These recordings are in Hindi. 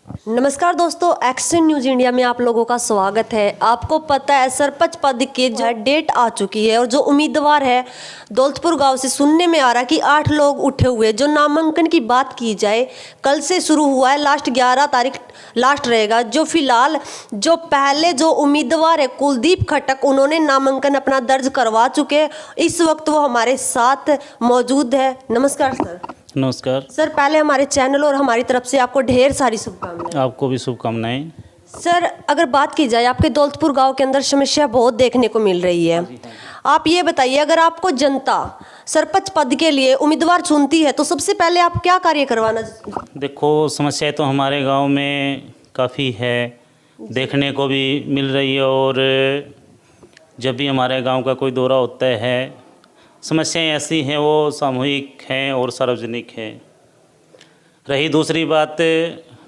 नमस्कार दोस्तों, एक्शन न्यूज इंडिया में आप लोगों का स्वागत है। आपको पता है सरपंच पद की जो डेट आ चुकी है और जो उम्मीदवार है दौलतपुर गांव से सुनने में आ रहा है कि 8 लोग उठे हुए। जो नामांकन की बात की जाए कल से शुरू हुआ है, लास्ट 11 तारीख लास्ट रहेगा। जो फिलहाल जो पहले जो उम्मीदवार है कुलदीप खटक, उन्होंने नामांकन अपना दर्ज करवा चुके हैं। इस वक्त वो हमारे साथ मौजूद है। नमस्कार सर। नमस्कार सर, पहले हमारे चैनल और हमारी तरफ से आपको ढेर सारी शुभकामनाएं। आपको भी शुभकामनाएं। सर, अगर बात की जाए आपके दौलतपुर गांव के अंदर समस्या बहुत देखने को मिल रही है। आप ये बताइए, अगर आपको जनता सरपंच पद के लिए उम्मीदवार चुनती है तो सबसे पहले आप क्या कार्य करवाना? देखो, समस्याएं तो हमारे गांव में काफ़ी है, देखने को भी मिल रही है। और जब भी हमारे गांव का कोई दौरा होता है, समस्याएं ऐसी हैं, वो सामूहिक हैं और सार्वजनिक हैं। रही दूसरी बात,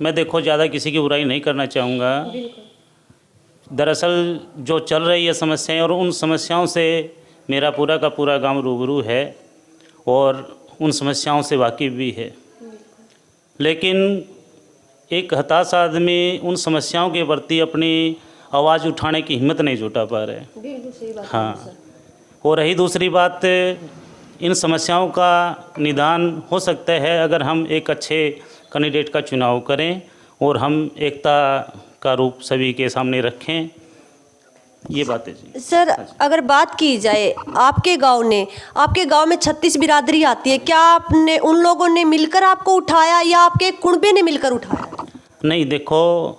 मैं देखो ज़्यादा किसी की बुराई नहीं करना चाहूँगा। दरअसल जो चल रही है समस्याएं, और उन समस्याओं से मेरा पूरा का पूरा गांव रूबरू है और उन समस्याओं से वाकिफ़ भी है। लेकिन एक हताश आदमी उन समस्याओं के प्रति अपनी आवाज़ उठाने की हिम्मत नहीं जुटा पा रहे। बिल्कुल सही बात है हाँ, सर। और रही दूसरी बात, इन समस्याओं का निदान हो सकता है अगर हम एक अच्छे कैंडिडेट का चुनाव करें और हम एकता का रूप सभी के सामने रखें। ये बातें जी। सर, अगर बात की जाए आपके गांव में 36 बिरादरी आती है, क्या आपने उन लोगों ने मिलकर आपको उठाया या आपके कुनबे ने मिलकर उठाया? नहीं, देखो,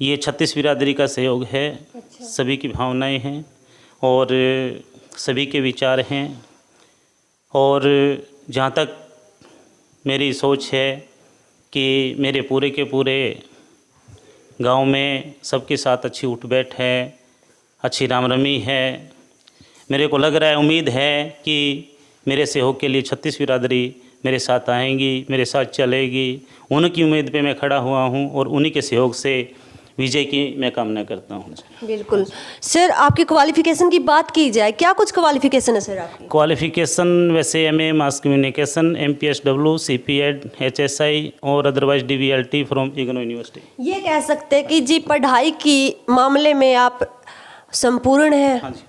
ये 36 बिरादरी का सहयोग है। सभी की भावनाएं हैं और सभी के विचार हैं। और जहाँ तक मेरी सोच है कि मेरे पूरे के पूरे गांव में सबके साथ अच्छी उठ बैठ है, अच्छी रामरमी है। मेरे को लग रहा है, उम्मीद है कि मेरे सहयोग के लिए 36 बिरादरी मेरे साथ आएंगी, मेरे साथ चलेगी। उनकी उम्मीद पे मैं खड़ा हुआ हूँ और उन्हीं के सहयोग से विजय की मैं कामना करता हूँ। बिल्कुल। सर, आपकी क्वालिफिकेशन की बात की जाए, क्या कुछ क्वालिफिकेशन है सर आपकी? क्वालिफिकेशन वैसे MA mass communication, MPSW, CPEd, HSI और otherwise DVLT from IGNOU university. ये कह सकते हैं कि जी पढ़ाई की मामले में आप संपूर्ण हैं। हाँ जी।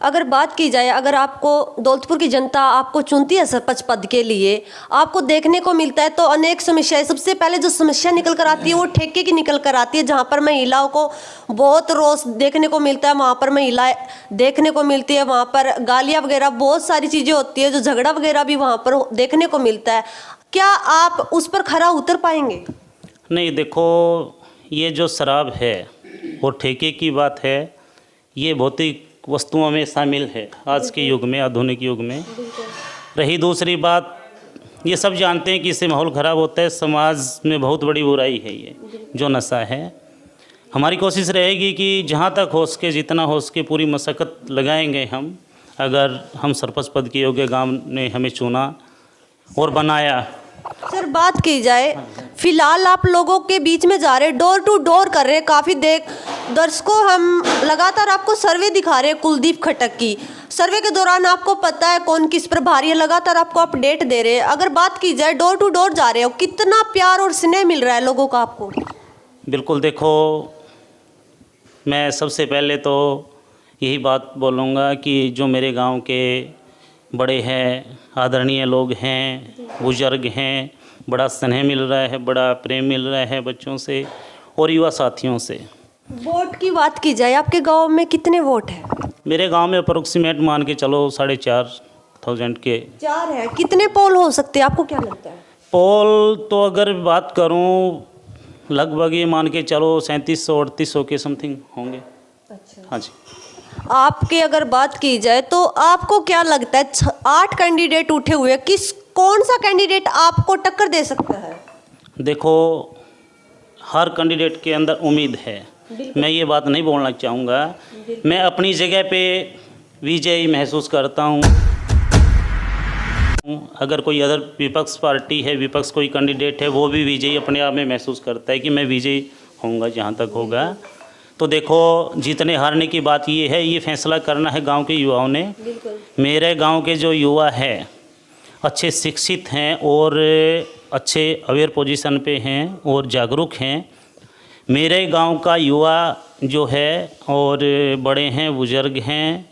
अगर बात की जाए, अगर आपको दौलतपुर की जनता आपको चुनती है सरपंच पद के लिए, आपको देखने को मिलता है तो अनेक समस्याएं। सबसे पहले जो समस्या निकल कर आती है वो ठेके की निकल कर आती है, जहाँ पर महिलाओं को बहुत रोष देखने को मिलता है। वहाँ पर महिलाएं देखने को मिलती है, वहाँ पर गालियाँ वगैरह बहुत सारी चीज़ें होती है, जो झगड़ा वगैरह भी वहाँ पर देखने को मिलता है। क्या आप उस पर खरा उतर पाएंगे? नहीं, देखो, ये जो शराब है और ठेके की बात है, ये भौतिक वस्तुओं में शामिल है आज के युग में, आधुनिक युग में। रही दूसरी बात, ये सब जानते हैं कि इससे माहौल ख़राब होता है, समाज में बहुत बड़ी बुराई है ये जो नशा है। हमारी कोशिश रहेगी कि जहाँ तक हो सके, जितना हो सके, पूरी मशक्क़त लगाएंगे हम। अगर हम सरपंच पद के योग्य गांव ने हमें चुना और बनाया। सर, बात की जाए, फिलहाल आप लोगों के बीच में जा रहे, डोर टू डोर कर रहे, काफ़ी दर्शकों हम लगातार आपको सर्वे दिखा रहे हैं कुलदीप खटक की। सर्वे के दौरान आपको पता है कौन किस पर भारी है, लगातार आपको अपडेट दे रहे हैं। अगर बात की जाए, डोर टू डोर जा रहे हो, कितना प्यार और स्नेह मिल रहा है लोगों का आपको? बिल्कुल, देखो, मैं सबसे पहले तो यही बात बोलूँगा कि जो मेरे गांव के बड़े हैं, आदरणीय लोग हैं, बुजुर्ग हैं, बड़ा स्नेह मिल रहा है, बड़ा प्रेम मिल रहा है बच्चों से और युवा साथियों से। वोट की बात की जाए, आपके गांव में कितने वोट हैं? मेरे गांव में अप्रोक्सीमेट मान के चलो 4,500 के 4 है। कितने पोल हो सकते हैं, आपको क्या लगता है? पोल तो अगर बात करूं, लगभग ये मान के चलो 3700-3800 के समथिंग होंगे। अच्छा। हाँ जी। आपके अगर बात की जाए तो आपको क्या लगता है, 8 कैंडिडेट उठे हुए, कौन सा कैंडिडेट आपको टक्कर दे सकता है? देखो, हर कैंडिडेट के अंदर उम्मीद है। मैं ये बात नहीं बोलना चाहूँगा। मैं अपनी जगह पे विजयी महसूस करता हूँ। अगर कोई अदर विपक्ष पार्टी है, विपक्ष कोई कैंडिडेट है, वो भी विजयी अपने आप में महसूस करता है कि मैं विजयी होऊंगा जहाँ तक होगा। तो देखो, जीतने हारने की बात ये है, ये फैसला करना है गांव के युवाओं ने। मेरे गांव के जो युवा हैं अच्छे शिक्षित हैं और अच्छे अवेयर पोजीशन पे हैं और जागरूक हैं। मेरे गांव का युवा जो है और बड़े हैं, बुजुर्ग हैं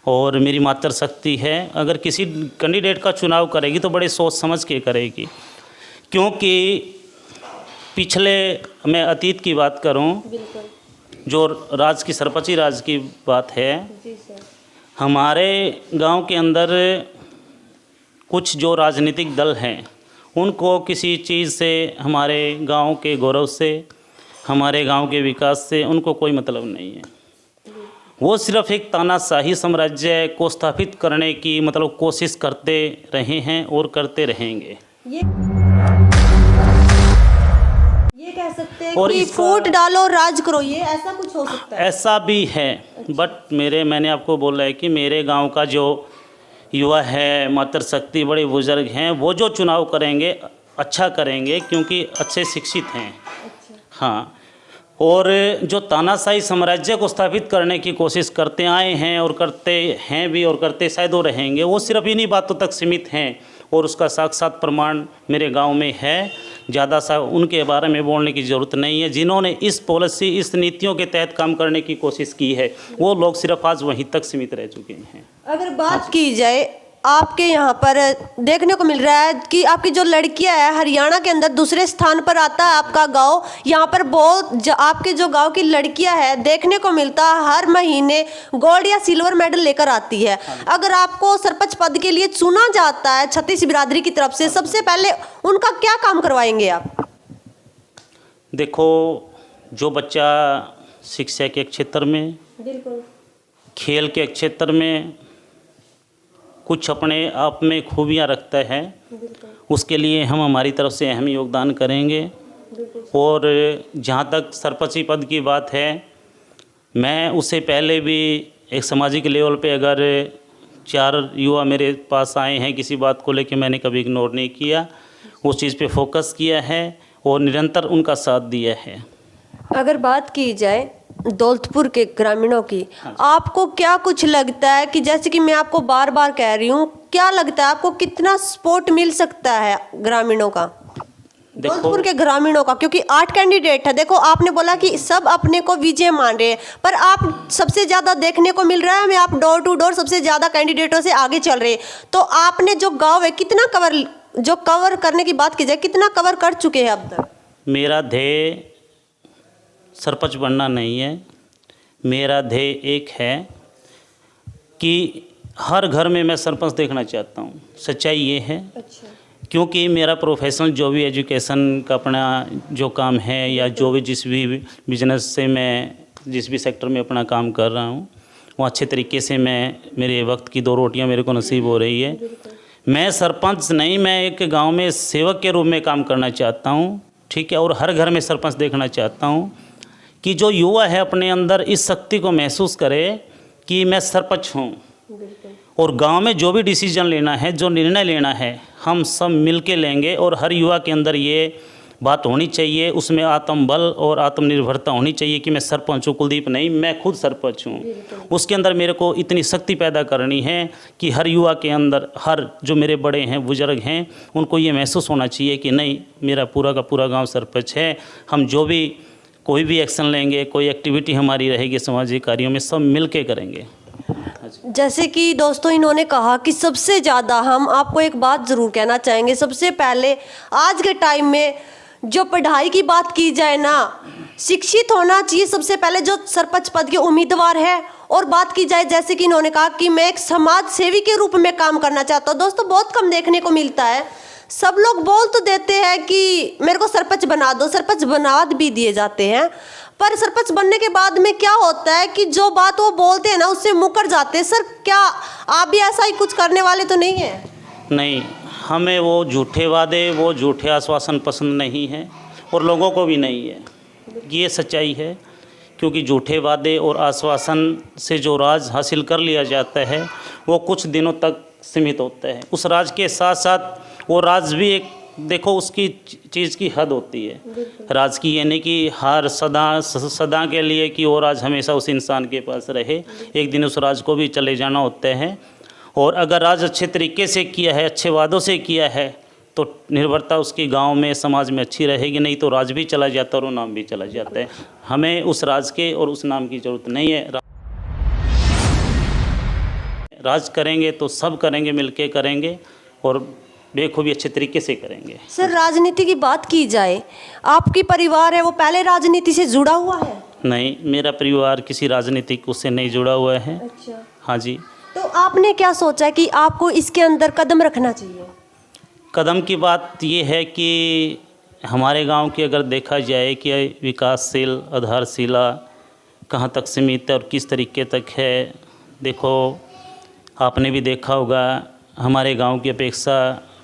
और मेरी मातृशक्ति है, अगर किसी कैंडिडेट का चुनाव करेगी तो बड़े सोच समझ के करेगी। क्योंकि पिछले, मैं अतीत की बात करूं, जो राज की सरपंची राज की बात है, हमारे गांव के अंदर कुछ जो राजनीतिक दल हैं उनको किसी चीज़ से, हमारे गांव के गौरव से, हमारे गांव के विकास से उनको कोई मतलब नहीं है। वो सिर्फ एक तानाशाही साम्राज्य को स्थापित करने की मतलब कोशिश करते रहे हैं और करते रहेंगे। ये कह सकते हैं और कि फूट डालो राज करो, ये ऐसा कुछ हो सकता है? ऐसा भी है। बट मैंने आपको बोला है कि मेरे गांव का जो युवा है, मातृशक्ति, बड़े बुजुर्ग हैं, वो जो चुनाव करेंगे अच्छा करेंगे क्योंकि अच्छे शिक्षित हैं। हाँ, और जो तानाशाही साम्राज्य को स्थापित करने की कोशिश करते आए हैं और करते हैं भी और करते शायद वो रहेंगे, वो सिर्फ इन्हीं बातों तक सीमित हैं और उसका साक्षात प्रमाण मेरे गांव में है। ज़्यादा सा उनके बारे में बोलने की ज़रूरत नहीं है। जिन्होंने इस पॉलिसी, इस नीतियों के तहत काम करने की कोशिश की है, वो लोग सिर्फ आज वहीं तक सीमित रह चुके हैं। अगर बात की जाए, आपके यहाँ पर देखने को मिल रहा है कि आपकी जो लड़कियां है, हरियाणा के अंदर दूसरे स्थान पर आता है आपका गांव। यहाँ पर बहुत आपके जो गांव की लड़कियां है, देखने को मिलता है हर महीने गोल्ड या सिल्वर मेडल लेकर आती है। अगर आपको सरपंच पद के लिए चुना जाता है छत्तीस बिरादरी की तरफ से, सबसे पहले उनका क्या काम करवाएंगे आप? देखो, जो बच्चा शिक्षा के क्षेत्र में, बिल्कुल, खेल के क्षेत्र में कुछ अपने आप में खूबियाँ रखता है, उसके लिए हम हमारी तरफ से अहम योगदान करेंगे। और जहाँ तक सरपंची पद की बात है, मैं उससे पहले भी एक सामाजिक लेवल पे अगर 4 युवा मेरे पास आए हैं, किसी बात को लेकर मैंने कभी इग्नोर नहीं किया, उस चीज़ पे फोकस किया है और निरंतर उनका साथ दिया है। अगर बात की जाए दौलतपुर के ग्रामीणों की, आपको क्या कुछ लगता है कि जैसे कि मैं आपको बार बार कह रही हूँ, क्या लगता है आपको कितना सपोर्ट मिल सकता है ग्रामीणों का, दौलतपुर के ग्रामीणों का? क्योंकि 8 कैंडिडेट है। देखो, आपने बोला कि सब अपने को विजय मान रहे हैं, पर आप सबसे ज़्यादा देखने को मिल रहा है हमें, आप डोर टू डोर सबसे ज़्यादा कैंडिडेटों से आगे चल रहे हैं। तो आपने जो गाँव है, कितना कवर करने की बात की जाए, कितना कवर कर चुके हैं अब तक? मेरा ध्येय सरपंच बनना नहीं है। मेरा ध्येय एक है कि हर घर में मैं सरपंच देखना चाहता हूँ। सच्चाई ये है। अच्छा। क्योंकि मेरा प्रोफेशनल जो भी एजुकेशन का अपना जो काम है, या जो भी जिस भी बिजनेस से मैं जिस भी सेक्टर में अपना काम कर रहा हूँ, वो अच्छे तरीके से मेरे वक्त की 2 रोटियाँ मेरे को नसीब हो रही है। मैं सरपंच नहीं, मैं एक गांव में सेवक के रूप में काम करना चाहता हूँ, ठीक है। और हर घर में सरपंच देखना चाहता हूँ कि जो युवा है अपने अंदर इस शक्ति को महसूस करे कि मैं सरपंच हूँ। और गांव में जो भी डिसीजन लेना है, जो निर्णय लेना है, हम सब मिल के लेंगे। और हर युवा के अंदर ये बात होनी चाहिए, उसमें आत्मबल और आत्मनिर्भरता होनी चाहिए कि मैं सरपंच हूँ, कुलदीप नहीं, मैं खुद सरपंच हूँ। उसके अंदर मेरे को इतनी शक्ति पैदा करनी है कि हर युवा के अंदर, हर जो मेरे बड़े हैं, बुजुर्ग हैं, उनको ये महसूस होना चाहिए कि नहीं, मेरा पूरा का पूरा गाँव सरपंच है। हम जो भी कोई भी एक्शन लेंगे, कोई एक्टिविटी हमारी रहेगी सामाजिक कार्यों में, सब मिल के करेंगे। जैसे कि दोस्तों इन्होंने कहा कि सबसे ज़्यादा हम आपको एक बात ज़रूर कहना चाहेंगे। सबसे पहले आज के टाइम में जो पढ़ाई की बात की जाए ना, शिक्षित होना चाहिए सबसे पहले जो सरपंच पद के उम्मीदवार है। और बात की जाए, जैसे कि इन्होंने कहा कि मैं एक समाज सेवी के रूप में काम करना चाहता हूँ। दोस्तों, बहुत कम देखने को मिलता है। सब लोग बोल तो देते हैं कि मेरे को सरपंच बना दो, सरपंच बना भी दिए जाते हैं, पर सरपंच बनने के बाद में क्या होता है कि जो बात वो बोलते हैं ना, उससे मुकर जाते हैं। सर, क्या आप भी ऐसा ही कुछ करने वाले तो नहीं है? नहीं, हमें वो झूठे वादे, वो झूठे आश्वासन पसंद नहीं है और लोगों को भी नहीं है। ये सच्चाई है। क्योंकि झूठे वादे और आश्वासन से जो राज हासिल कर लिया जाता है, वो कुछ दिनों तक सीमित होता है। उस राज के साथ साथ वो राज भी एक, देखो, उसकी चीज़ की हद होती है राज की। ये नहीं कि हर सदा के लिए कि वो राज हमेशा उस इंसान के पास रहे। एक दिन उस राज को भी चले जाना होता है। और अगर राज अच्छे तरीके से किया है, अच्छे वादों से किया है, तो निर्भरता उसकी गांव में समाज में अच्छी रहेगी, नहीं तो राज भी चला जाता है और वो नाम भी चला जाता है। हमें उस राज के और उस नाम की ज़रूरत नहीं है। राज करेंगे तो सब करेंगे, मिलके करेंगे और बेखूबी अच्छे तरीके से करेंगे। सर, राजनीति की बात की जाए, आपकी परिवार है वो पहले राजनीति से जुड़ा हुआ है? नहीं, मेरा परिवार किसी राजनीतिक उससे नहीं जुड़ा हुआ है। अच्छा। हाँ जी। तो आपने क्या सोचा कि आपको इसके अंदर कदम रखना चाहिए? कदम की बात ये है कि हमारे गांव की अगर देखा जाए कि विकासशील आधारशिला कहाँ तक सीमित है और किस तरीके तक है। देखो, आपने भी देखा होगा हमारे गांव की अपेक्षा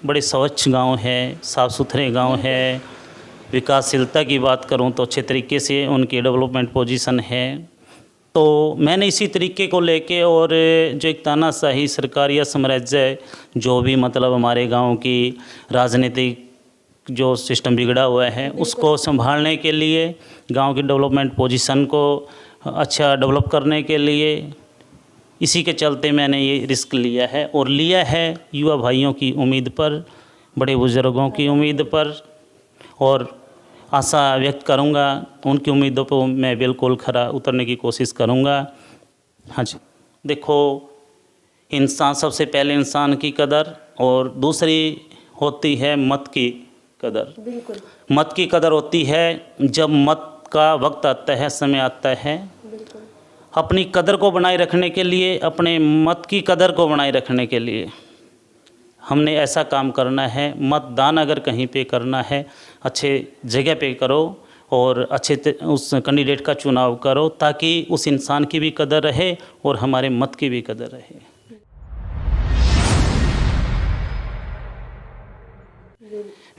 बड़े स्वच्छ गांव है, साफ़ सुथरे गांव है। विकासशीलता की बात करूं तो अच्छे तरीके से उनकी डेवलपमेंट पोजीशन है। तो मैंने इसी तरीके को लेके और जो एक तानाशाही सरकार या साम्राज्य जो भी मतलब हमारे गांव की राजनीतिक जो सिस्टम बिगड़ा हुआ है उसको संभालने के लिए, गांव की डेवलपमेंट पोजीशन को अच्छा डेवलप करने के लिए, इसी के चलते मैंने ये रिस्क लिया है। और लिया है युवा भाइयों की उम्मीद पर, बड़े बुज़ुर्गों की उम्मीद पर, और आशा व्यक्त करूंगा उनकी उम्मीदों पर मैं बिल्कुल खरा उतरने की कोशिश करूंगा। हाँ जी। देखो, इंसान सबसे पहले इंसान की कदर और दूसरी होती है मत की कदर। बिल्कुल। मत की कदर होती है जब मत का वक्त आता है, समय आता है। बिल्कुल। अपनी कदर को बनाए रखने के लिए, अपने मत की कदर को बनाए रखने के लिए हमने ऐसा काम करना है। मतदान अगर कहीं पे करना है, अच्छे जगह पे करो और अच्छे उस कैंडिडेट का चुनाव करो ताकि उस इंसान की भी कदर रहे और हमारे मत की भी कदर रहे।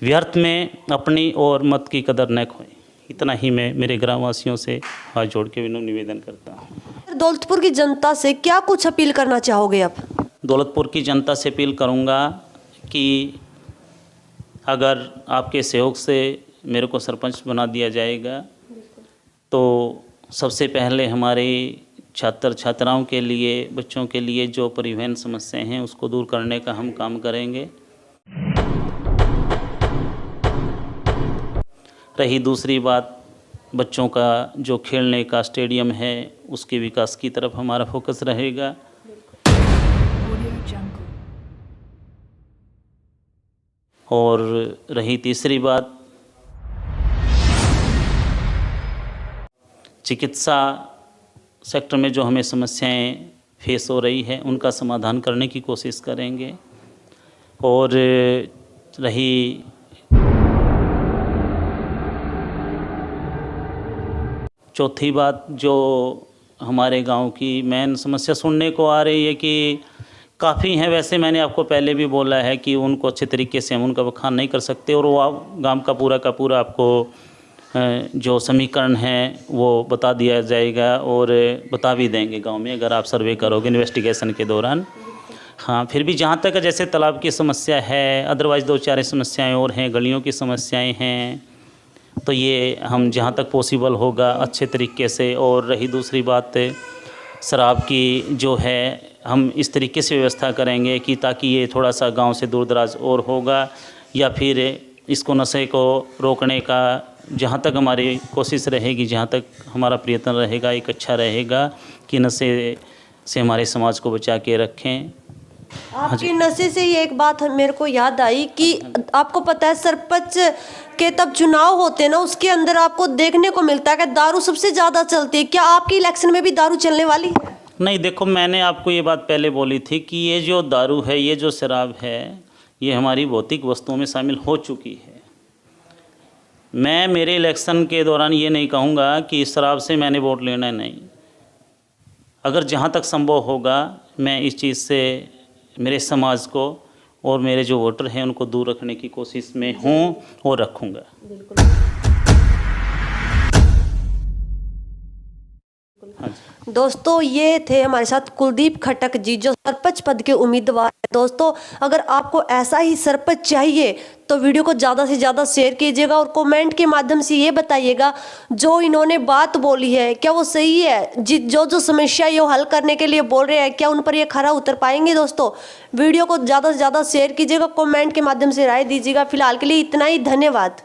व्यर्थ में अपनी और मत की कदर न खोएं। इतना ही मैं मेरे ग्रामवासियों से हाथ जोड़ के निवेदन करता हूँ। दौलतपुर की जनता से क्या कुछ अपील करना चाहोगे आप? दौलतपुर की जनता से अपील करूंगा कि अगर आपके सहयोग से मेरे को सरपंच बना दिया जाएगा तो सबसे पहले हमारे छात्र छात्राओं के लिए, बच्चों के लिए जो परिवहन समस्याएं हैं उसको दूर करने का हम काम करेंगे। रही दूसरी बात, बच्चों का जो खेलने का स्टेडियम है उसके विकास की तरफ हमारा फोकस रहेगा। और रही तीसरी बात, चिकित्सा सेक्टर में जो हमें समस्याएं फेस हो रही है उनका समाधान करने की कोशिश करेंगे। और रही चौथी बात, जो हमारे गांव की मेन समस्या सुनने को आ रही है कि काफ़ी हैं, वैसे मैंने आपको पहले भी बोला है कि उनको अच्छे तरीके से हम उनका बखान नहीं कर सकते और वो गांव का पूरा आपको जो समीकरण है वो बता दिया जाएगा और बता भी देंगे गांव में अगर आप सर्वे करोगे इन्वेस्टिगेशन के दौरान। हाँ, फिर भी जहाँ तक जैसे तालाब की समस्या है, अदरवाइज़ दो चार समस्याएं और हैं, गलियों की समस्याएं हैं, तो ये हम जहाँ तक पॉसिबल होगा अच्छे तरीके से। और रही दूसरी बात, शराब की जो है हम इस तरीके से व्यवस्था करेंगे कि ताकि ये थोड़ा सा गांव से दूर दराज और होगा, या फिर इसको नशे को रोकने का जहाँ तक हमारी कोशिश रहेगी, जहाँ तक हमारा प्रयत्न रहेगा, एक अच्छा रहेगा कि नशे से हमारे समाज को बचा के रखें। आपके नशे से ही एक बात मेरे को याद आई कि आपको पता है सरपंच के तब चुनाव होते हैं ना, उसके अंदर आपको देखने को मिलता है कि दारू सबसे ज़्यादा चलती है। क्या आपकी इलेक्शन में भी दारू चलने वाली है? नहीं, देखो, मैंने आपको ये बात पहले बोली थी कि ये जो दारू है, ये जो शराब है, ये हमारी भौतिक वस्तुओं में शामिल हो चुकी है। मैं मेरे इलेक्शन के दौरान ये नहीं कहूँगा कि शराब से मैंने वोट लेना है, नहीं। अगर जहाँ तक संभव होगा मैं इस चीज़ से मेरे समाज को और मेरे जो वोटर हैं उनको दूर रखने की कोशिश में हूँ और रखूँगा। हाँ जी। दोस्तों ये थे हमारे साथ कुलदीप खटक जी जो सरपंच पद के उम्मीदवार हैं। दोस्तों अगर आपको ऐसा ही सरपंच चाहिए तो वीडियो को ज़्यादा से ज़्यादा शेयर कीजिएगा और कमेंट के माध्यम से ये बताइएगा जो इन्होंने बात बोली है क्या वो सही है, जो समस्या ये हल करने के लिए बोल रहे हैं क्या उन पर ये खरा उतर पाएंगे। दोस्तों वीडियो को ज़्यादा से ज़्यादा शेयर कीजिएगा, कमेंट के माध्यम से राय दीजिएगा। फिलहाल के लिए इतना ही, धन्यवाद।